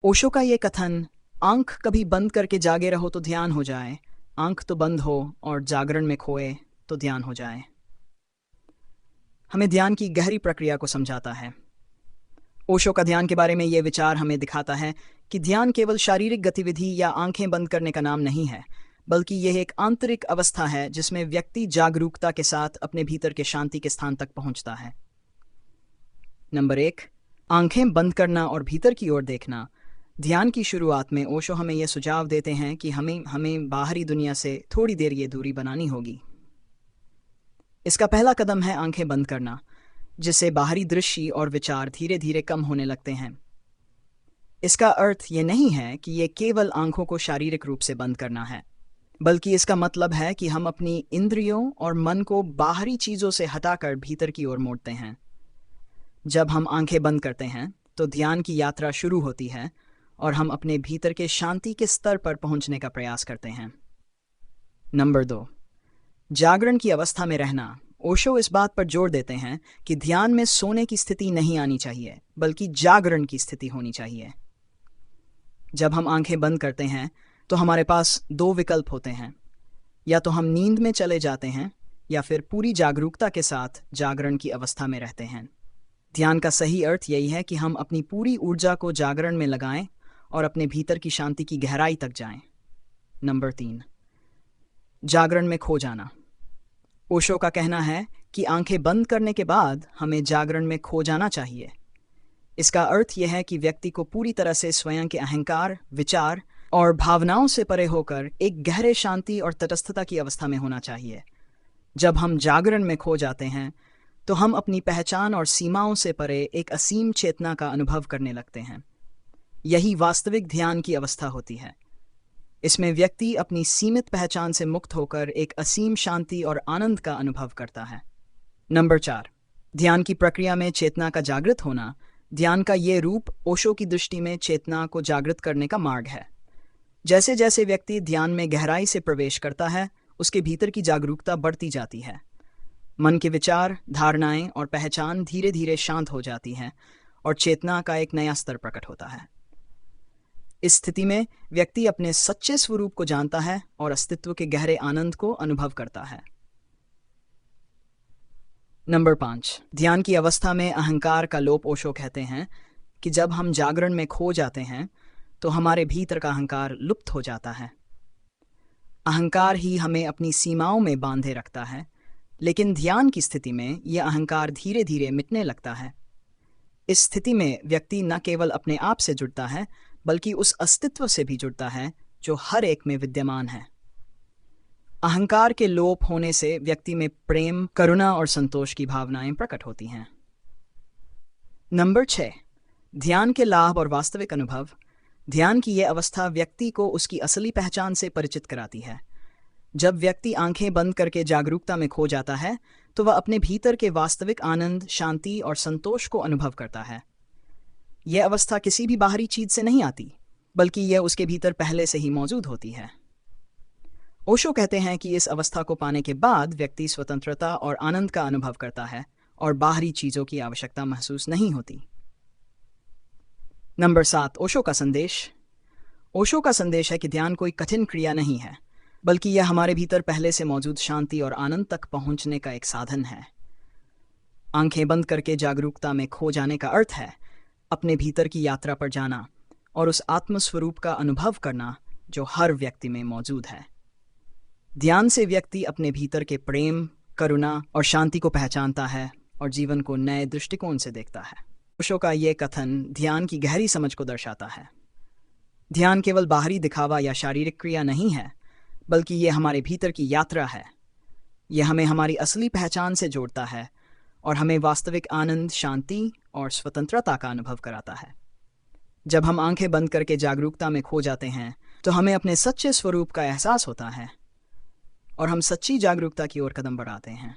ओशो का ये कथन, आंख कभी बंद करके जागे रहो तो ध्यान हो जाए, आंख तो बंद हो और जागरण में खोए तो ध्यान हो जाए, हमें ध्यान की गहरी प्रक्रिया को समझाता है। ओशो का ध्यान के बारे में ये विचार हमें दिखाता है कि ध्यान केवल शारीरिक गतिविधि या आंखें बंद करने का नाम नहीं है, बल्कि यह एक आंतरिक अवस्था है जिसमें व्यक्ति जागरूकता के साथ अपने भीतर के शांति के स्थान तक पहुंचता है। नंबर 1, आंखें बंद करना और भीतर की ओर देखना। ध्यान की शुरुआत में ओशो हमें यह सुझाव देते हैं कि हमें बाहरी दुनिया से थोड़ी देर ये दूरी बनानी होगी। इसका पहला कदम है आंखें बंद करना, जिससे बाहरी दृश्य और विचार धीरे धीरे कम होने लगते हैं। इसका अर्थ ये नहीं है कि ये केवल आंखों को शारीरिक रूप से बंद करना है, बल्कि इसका मतलब है कि हम अपनी इंद्रियों और मन को बाहरी चीज़ों से हटाकर भीतर की ओर मोड़ते हैं। जब हम आंखें बंद करते हैं तो ध्यान की यात्रा शुरू होती है और हम अपने भीतर के शांति के स्तर पर पहुंचने का प्रयास करते हैं। नंबर 2, जागरण की अवस्था में रहना। ओशो इस बात पर जोर देते हैं कि ध्यान में सोने की स्थिति नहीं आनी चाहिए, बल्कि जागरण की स्थिति होनी चाहिए। जब हम आंखें बंद करते हैं तो हमारे पास दो विकल्प होते हैं, या तो हम नींद में चले जाते हैं या फिर पूरी जागरूकता के साथ जागरण की अवस्था में रहते हैं। ध्यान का सही अर्थ यही है कि हम अपनी पूरी ऊर्जा को जागरण में लगाएं और अपने भीतर की शांति की गहराई तक जाएं। नंबर 3, जागरण में खो जाना। ओशो का कहना है कि आंखें बंद करने के बाद हमें जागरण में खो जाना चाहिए। इसका अर्थ यह है कि व्यक्ति को पूरी तरह से स्वयं के अहंकार, विचार और भावनाओं से परे होकर एक गहरे शांति और तटस्थता की अवस्था में होना चाहिए। जब हम जागरण में खो जाते हैं तो हम अपनी पहचान और सीमाओं से परे एक असीम चेतना का अनुभव करने लगते हैं। यही वास्तविक ध्यान की अवस्था होती है। इसमें व्यक्ति अपनी सीमित पहचान से मुक्त होकर एक असीम शांति और आनंद का अनुभव करता है। नंबर 4, ध्यान की प्रक्रिया में चेतना का जागृत होना। ध्यान का ये रूप ओशो की दृष्टि में चेतना को जागृत करने का मार्ग है। जैसे जैसे व्यक्ति ध्यान में गहराई से प्रवेश करता है, उसके भीतर की जागरूकता बढ़ती जाती है। मन के विचार, धारणाएं और पहचान धीरे धीरे शांत हो जाती हैं और चेतना का एक नया स्तर प्रकट होता है। इस स्थिति में व्यक्ति अपने सच्चे स्वरूप को जानता है और अस्तित्व के गहरे आनंद को अनुभव करता है। नंबर 5, ध्यान की अवस्था में अहंकार का लोप। ओशो कहते हैं कि जब हम जागरण में खो जाते हैं तो हमारे भीतर का अहंकार लुप्त हो जाता है। अहंकार ही हमें अपनी सीमाओं में बांधे रखता है, लेकिन ध्यान की स्थिति में यह अहंकार धीरे धीरे मिटने लगता है। इस स्थिति में व्यक्ति न केवल अपने आप से जुड़ता है, बल्कि उस अस्तित्व से भी जुड़ता है जो हर एक में विद्यमान है। अहंकार के लोप होने से व्यक्ति में प्रेम, करुणा और संतोष की भावनाएं प्रकट होती हैं। नंबर 6, ध्यान के लाभ और वास्तविक अनुभव। ध्यान की यह अवस्था व्यक्ति को उसकी असली पहचान से परिचित कराती है। जब व्यक्ति आंखें बंद करके जागरूकता में खो जाता है तो वह अपने भीतर के वास्तविक आनंद, शांति और संतोष को अनुभव करता है। यह अवस्था किसी भी बाहरी चीज से नहीं आती, बल्कि यह उसके भीतर पहले से ही मौजूद होती है। ओशो कहते हैं कि इस अवस्था को पाने के बाद व्यक्ति स्वतंत्रता और आनंद का अनुभव करता है और बाहरी चीजों की आवश्यकता महसूस नहीं होती। नंबर 7, ओशो का संदेश। ओशो का संदेश है कि ध्यान कोई कठिन क्रिया नहीं है, बल्कि यह हमारे भीतर पहले से मौजूद शांति और आनंद तक पहुंचने का एक साधन है। आंखें बंद करके जागरूकता में खो जाने का अर्थ है अपने भीतर की यात्रा पर जाना और उस आत्मस्वरूप का अनुभव करना जो हर व्यक्ति में मौजूद है। ध्यान से व्यक्ति अपने भीतर के प्रेम, करुणा और शांति को पहचानता है और जीवन को नए दृष्टिकोण से देखता है। ओशो का ये कथन ध्यान की गहरी समझ को दर्शाता है। ध्यान केवल बाहरी दिखावा या शारीरिक क्रिया नहीं है, बल्कि ये हमारे भीतर की यात्रा है। यह हमें हमारी असली पहचान से जोड़ता है और हमें वास्तविक आनंद, शांति और स्वतंत्रता का अनुभव कराता है। जब हम आंखें बंद करके जागरूकता में खो जाते हैं तो हमें अपने सच्चे स्वरूप का एहसास होता है और हम सच्ची जागरूकता की ओर कदम बढ़ाते हैं।